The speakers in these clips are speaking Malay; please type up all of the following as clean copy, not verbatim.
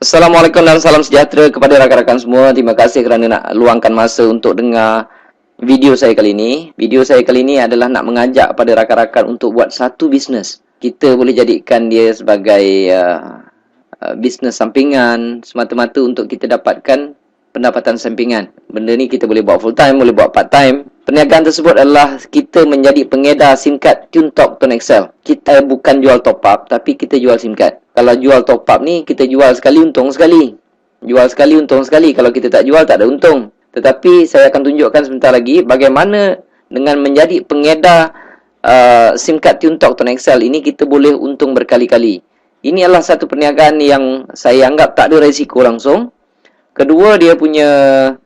Assalamualaikum dan salam sejahtera kepada rakan-rakan semua. Terima kasih kerana nak luangkan masa untuk dengar video saya kali ini. Video saya kali ini adalah nak mengajak pada rakan-rakan untuk buat satu bisnes. Kita boleh jadikan dia sebagai bisnes sampingan semata-mata untuk kita dapatkan pendapatan sampingan. Benda ni kita boleh buat full time, boleh buat part time. Perniagaan tersebut adalah kita menjadi pengedar SIM card TuneTalk Tone XL. Kita bukan jual top up, tapi kita jual SIM card. Kalau jual top up ni, kita jual sekali untung sekali. Jual sekali untung sekali. Kalau kita tak jual, tak ada untung. Tetapi saya akan tunjukkan sebentar lagi bagaimana dengan menjadi pengedar SIM card TuneTalk Tone XL ini kita boleh untung berkali-kali. Ini adalah satu perniagaan yang saya anggap tak ada risiko langsung. Kedua, dia punya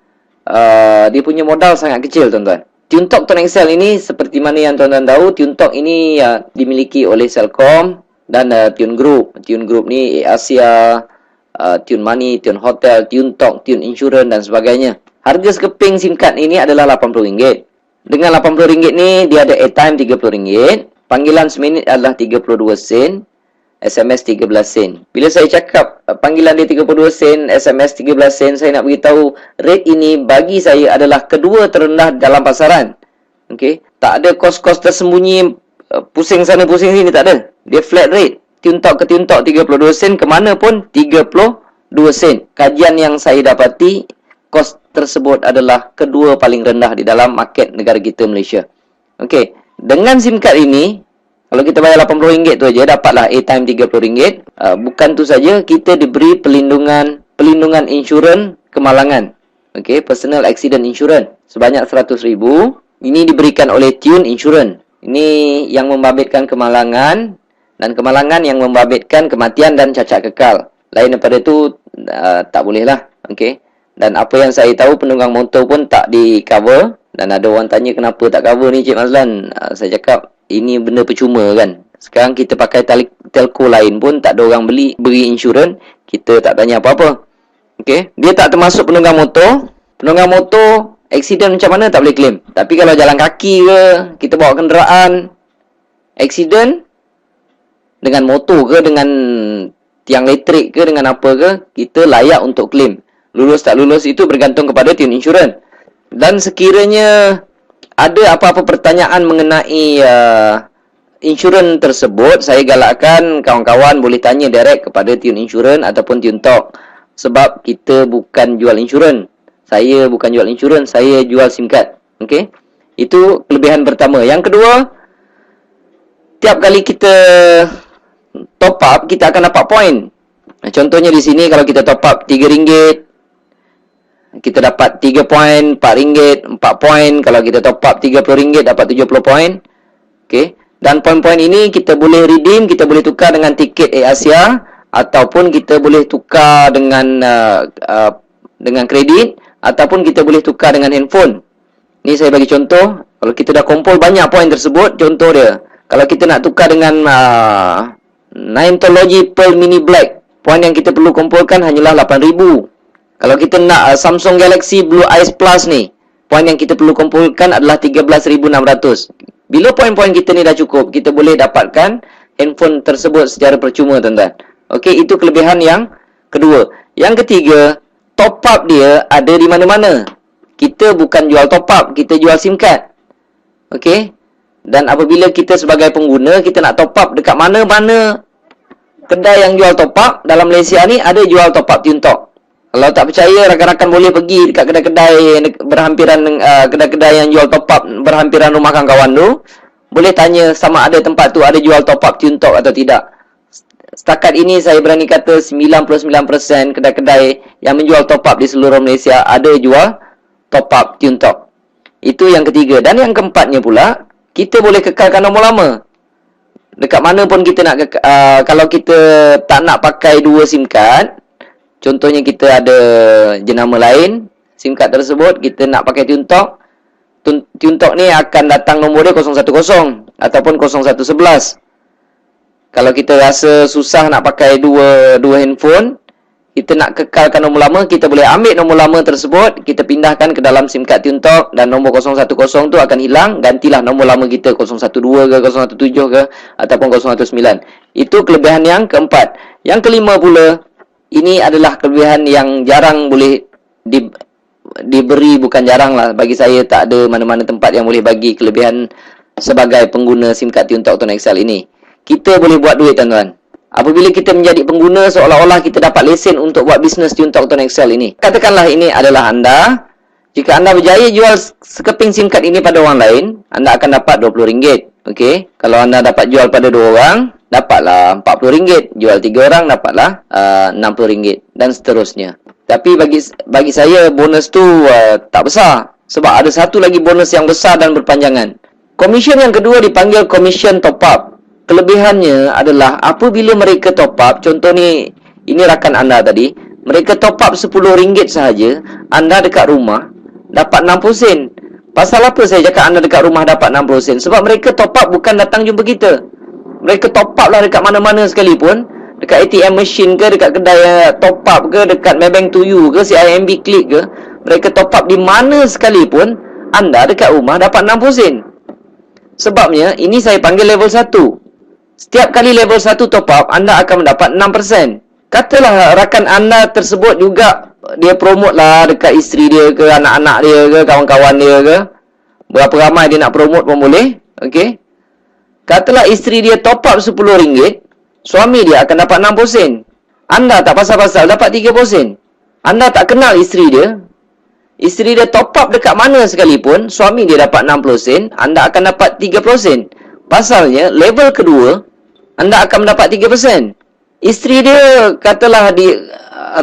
modal sangat kecil, tuan-tuan. TuneTalk Tone XL ini seperti mana yang tuan-tuan tahu, TuneTalk ini dimiliki oleh Celcom dan Tune Group. Tune Group ni Asia, Tune Money, Tune Hotel, TuneTalk, Tune Insurance dan sebagainya. Harga sekeping SIM card ini adalah RM80. Dengan RM80 ni dia ada airtime RM30, panggilan seminit adalah 32 sen, SMS 13 sen. Bila saya cakap panggilan dia 32 sen, SMS 13 sen, saya nak beritahu rate ini bagi saya adalah kedua terendah dalam pasaran. Okey, tak ada kos-kos tersembunyi, pusing sana pusing sini, tak ada. Dia flat rate. TuneTalk ke TuneTalk 32 sen, ke mana pun 32 sen. Kajian yang saya dapati, kos tersebut adalah kedua paling rendah di dalam market negara kita, Malaysia. Okey, dengan SIM card ini, kalau kita bayar RM80 tu aja, dapatlah airtime RM30. Bukan tu saja, kita diberi pelindungan insurans kemalangan. Okey, personal accident insurance sebanyak RM100,000. Ini diberikan oleh Tune Insurance. Ini yang membabitkan kemalangan, dan kemalangan yang membabitkan kematian dan cacat kekal. Lain daripada tu tak boleh lah. Okey. Dan apa yang saya tahu, penunggang motor pun tak di cover. Dan ada orang tanya kenapa tak cover ni Cik Mazlan. Saya cakap ini benda percuma kan. Sekarang kita pakai telco lain pun tak ada orang beri insurans, kita tak tanya apa-apa. Okey, dia tak termasuk penunggang motor. Penunggang motor accident macam mana tak boleh claim. Tapi kalau jalan kaki ke, kita bawa kenderaan, accident dengan motor ke, dengan tiang elektrik ke, dengan apa ke, kita layak untuk claim. Lulus tak lulus itu bergantung kepada Tune Insurance. Dan sekiranya ada apa-apa pertanyaan mengenai insurans tersebut, saya galakkan kawan-kawan boleh tanya direct kepada Tune Insurance ataupun TuneTalk. Sebab kita bukan jual insurans. Saya bukan jual insurans, saya jual SIM card. Okey? Itu kelebihan pertama. Yang kedua, tiap kali kita top up, kita akan dapat point. Contohnya di sini kalau kita top up RM3, kita dapat 3 poin, RM4, 4 poin. Kalau kita top up RM30, dapat 70 poin. Okey. Dan poin-poin ini kita boleh redeem, kita boleh tukar dengan tiket AirAsia, ataupun kita boleh tukar dengan kredit, ataupun kita boleh tukar dengan handphone. Ni saya bagi contoh. Kalau kita dah kumpul banyak poin tersebut, contoh dia, kalau kita nak tukar dengan Nintology Pearl Mini Black, poin yang kita perlu kumpulkan hanyalah 8,000. Kalau kita nak Samsung Galaxy Blue Ice Plus ni, poin yang kita perlu kumpulkan adalah 13,600. Bila poin-poin kita ni dah cukup, kita boleh dapatkan handphone tersebut secara percuma, tuan-tuan. Okey, itu kelebihan yang kedua. Yang ketiga, top up dia ada di mana-mana. Kita bukan jual top up, kita jual SIM card. Okey? Dan apabila kita sebagai pengguna, kita nak top up dekat mana-mana kedai yang jual top up dalam Malaysia ni, ada jual top up TuneTalk. Kalau tak percaya, rakan-rakan boleh pergi dekat kedai-kedai berhampiran, kedai-kedai yang jual top up berhampiran rumah kawan-kawan tu. Boleh tanya sama ada tempat tu ada jual top up TuneTalk atau tidak. Setakat ini saya berani kata 99% kedai-kedai yang menjual top up di seluruh Malaysia ada jual top up TuneTalk. Itu yang ketiga. Dan yang keempatnya pula, kita boleh kekalkan nombor lama. Dekat mana pun kita nak kalau kita tak nak pakai dua SIM card, contohnya kita ada jenama lain, SIM card tersebut kita nak pakai TuneTalk. TuneTalk ni akan datang nombor dia 010 ataupun 0111. Kalau kita rasa susah nak pakai dua handphone, kita nak kekalkan nombor lama, kita boleh ambil nombor lama tersebut, kita pindahkan ke dalam SIM card TuneTalk, dan nombor 010 tu akan hilang. Gantilah nombor lama kita 012 ke, 017 ke, ataupun 019. Itu kelebihan yang keempat. Yang kelima pula, Ini adalah kelebihan yang jarang boleh diberi, bukan jarang lah. Bagi saya tak ada mana-mana tempat yang boleh bagi kelebihan sebagai pengguna SIM card Tune Talk Tone XL ini. Kita boleh buat duit, tuan-tuan. Apabila kita menjadi pengguna, seolah-olah kita dapat lesen untuk buat bisnes Tune Talk Tone XL ini. Katakanlah ini adalah anda. Jika anda berjaya jual sekeping SIM card ini pada orang lain, anda akan dapat RM20. Okey. Kalau anda dapat jual pada 2 orang, dapatlah RM40. Jual 3 orang, dapatlah RM60 dan seterusnya. Tapi bagi saya bonus tu tak besar, sebab ada satu lagi bonus yang besar dan berpanjangan. Komisen yang kedua dipanggil komisen top up. Kelebihannya adalah apabila mereka top up, contoh ni, ini rakan anda tadi, mereka top up RM10 sahaja, anda dekat rumah dapat 60 sen. Pasal apa saya cakap anda dekat rumah dapat 60 sen? Sebab mereka top up bukan datang jumpa kita. Mereka top up lah dekat mana-mana sekalipun. Dekat ATM machine ke, dekat kedai top up ke, dekat Maybank to you ke, CIMB Click ke. Mereka top up di mana sekalipun, anda dekat rumah dapat 60 sen. Sebabnya, ini saya panggil level 1. Setiap kali level 1 top up, anda akan mendapat 6%. Katalah rakan anda tersebut juga dia promote lah dekat isteri dia ke, anak-anak dia ke, kawan-kawan dia ke. Berapa ramai dia nak promote pun boleh. Okey. Katalah isteri dia top up RM10, suami dia akan dapat 60 sen. Anda tak pasal-pasal dapat 30 sen. Anda tak kenal isteri dia. Isteri dia top up dekat mana sekalipun, suami dia dapat 60 sen, anda akan dapat 30 sen. Pasalnya, level kedua, anda akan mendapat 3%. Isteri dia, katalah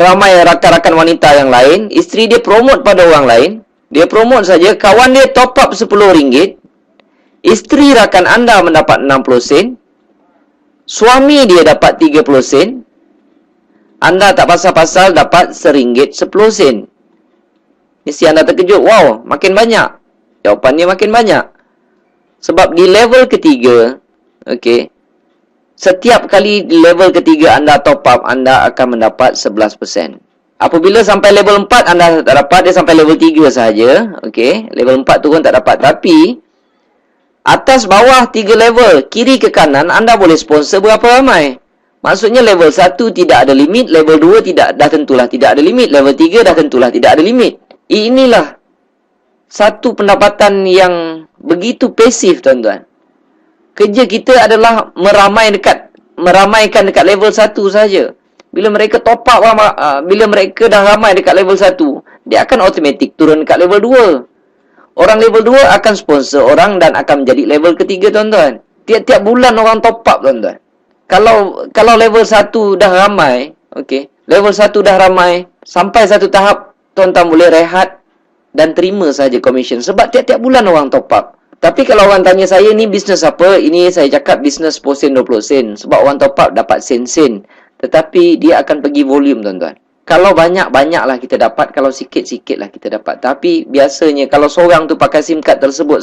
ramai rakan-rakan wanita yang lain, isteri dia promote pada orang lain, dia promote saja, kawan dia top up RM10, isteri rakan anda mendapat 60 sen, suami dia dapat 30 sen, anda tak pasal-pasal dapat RM1 10 sen. Mesti anda terkejut, wow, makin banyak. Jawapannya makin banyak. Sebab di level ketiga, okey, setiap kali di level ketiga anda top up, anda akan mendapat 11%. Apabila sampai level 4 anda tak dapat, dia sampai level 3 sahaja. Okey, level 4 tu pun tak dapat. Tapi atas bawah 3 level, kiri ke kanan, anda boleh sponsor berapa ramai. Maksudnya level 1 tidak ada limit, level 2 dah tentulah tidak ada limit, level 3 dah tentulah tidak ada limit. Inilah satu pendapatan yang begitu pasif, tuan-tuan. Kerja kita adalah meramaikan dekat level 1 saja. Bila mereka top up, bila mereka dah ramai dekat level 1, dia akan automatik turun dekat level 2. Orang level 2 akan sponsor orang dan akan menjadi level ketiga, tuan-tuan. Tiap-tiap bulan orang top up, tuan-tuan. Kalau level 1 dah ramai, okey, level 1 dah ramai, sampai satu tahap, tuan-tuan boleh rehat dan terima saja komisen. Sebab tiap-tiap bulan orang top up. Tapi kalau orang tanya saya, ni bisnes apa? Ini saya cakap bisnes 10 sen, 20 sen. Sebab orang top up dapat sen-sen. Tetapi dia akan pergi volume, tuan-tuan. Kalau banyak-banyaklah kita dapat. Kalau sikit-sikitlah kita dapat. Tapi biasanya kalau seorang tu pakai SIM card tersebut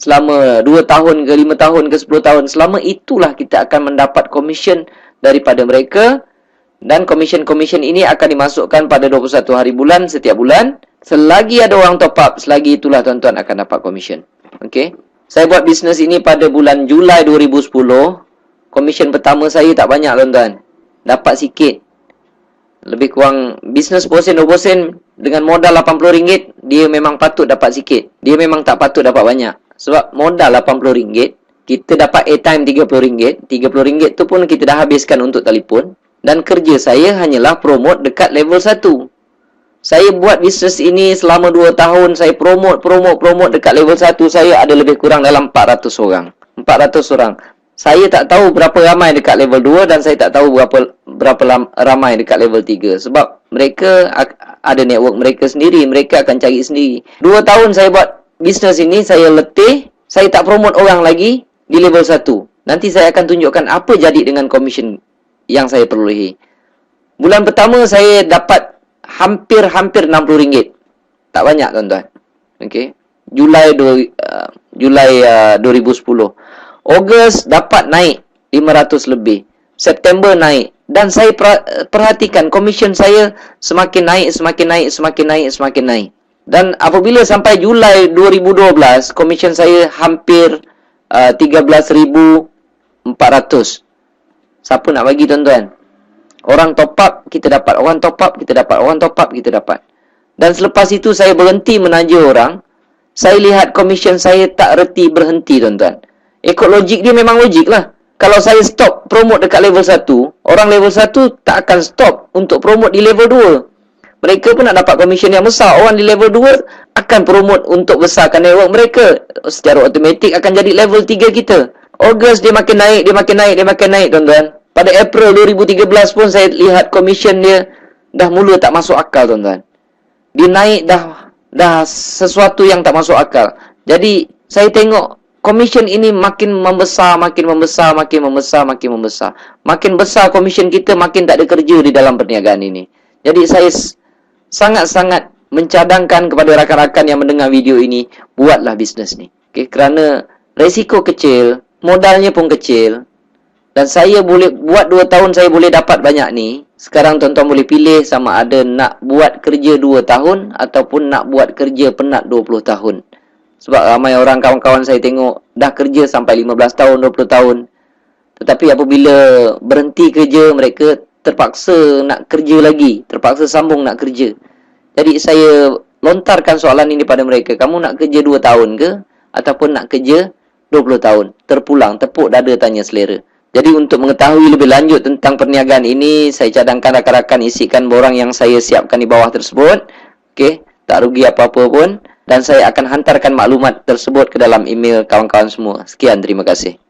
selama 2 tahun ke 5 tahun ke 10 tahun, selama itulah kita akan mendapat komisen daripada mereka. Dan komisen-komisen ini akan dimasukkan pada 21 hari bulan setiap bulan. Selagi ada orang top up, selagi itulah tuan-tuan akan dapat komisen. Okey. Saya buat bisnes ini pada bulan Julai 2010. Komisen pertama saya tak banyak, tuan-tuan. Dapat sikit. Lebih kurang bisnes 10 sen, 20 sen dengan modal RM80, dia memang patut dapat sikit. Dia memang tak patut dapat banyak. Sebab modal RM80, kita dapat airtime RM30. RM30 tu pun kita dah habiskan untuk telefon. Dan kerja saya hanyalah promote dekat level 1. Saya buat bisnes ini selama 2 tahun. Saya promote dekat level 1. Saya ada lebih kurang dalam 400 orang. 400 orang. Saya tak tahu berapa ramai dekat level 2 dan saya tak tahu berapa ramai dekat level 3. Sebab mereka ada network mereka sendiri. Mereka akan cari sendiri. 2 tahun saya buat bisnes ini, saya letih. Saya tak promote orang lagi di level 1. Nanti saya akan tunjukkan apa jadi dengan komisen yang saya perolehi. Bulan pertama saya dapat hampir RM60. Tak banyak, tuan-tuan. Okey. Julai 2010. Ogos dapat naik 500 lebih. September naik. Dan saya perhatikan komisen saya semakin naik. Dan apabila sampai Julai 2012, komisen saya hampir 13,400. Siapa nak bagi, tuan-tuan? Orang top up, kita dapat. Orang top up, kita dapat. Orang top up, kita dapat. Dan selepas itu saya berhenti menaja orang. Saya lihat komisen saya tak reti berhenti, tuan-tuan. Ikut logik dia memang logik lah. Kalau saya stop promote dekat level 1, orang level 1 tak akan stop untuk promote di level 2. Mereka pun nak dapat komisen yang besar. Orang di level 2 akan promote untuk besarkan network mereka. Secara automatik akan jadi level 3 kita. Ogos dia makin naik, dia makin naik, dia makin naik, tuan-tuan. Pada April 2013 pun saya lihat komisen dia dah mula tak masuk akal, tuan-tuan. Dia naik dah sesuatu yang tak masuk akal. Jadi saya tengok komisen ini makin membesar, makin membesar, makin membesar, makin membesar. Makin besar komisen kita, makin tak ada kerja di dalam perniagaan ini. Jadi saya sangat-sangat mencadangkan kepada rakan-rakan yang mendengar video ini, buatlah bisnes ni. Okay? Kerana resiko kecil, modalnya pun kecil. Dan saya boleh buat 2 tahun, saya boleh dapat banyak ni. Sekarang tuan-tuan boleh pilih sama ada nak buat kerja 2 tahun ataupun nak buat kerja penat 20 tahun. Sebab ramai orang kawan-kawan saya tengok dah kerja sampai 15 tahun, 20 tahun. Tetapi apabila berhenti kerja, mereka terpaksa nak kerja lagi. Terpaksa sambung nak kerja. Jadi saya lontarkan soalan ini pada mereka. Kamu nak kerja 2 tahun ke? Ataupun nak kerja 20 tahun? Terpulang, tepuk dada tanya selera. Jadi untuk mengetahui lebih lanjut tentang perniagaan ini, saya cadangkan rakan-rakan isikan borang yang saya siapkan di bawah tersebut. Okey, tak rugi apa-apa pun. Dan saya akan hantarkan maklumat tersebut ke dalam email kawan-kawan semua. Sekian, terima kasih.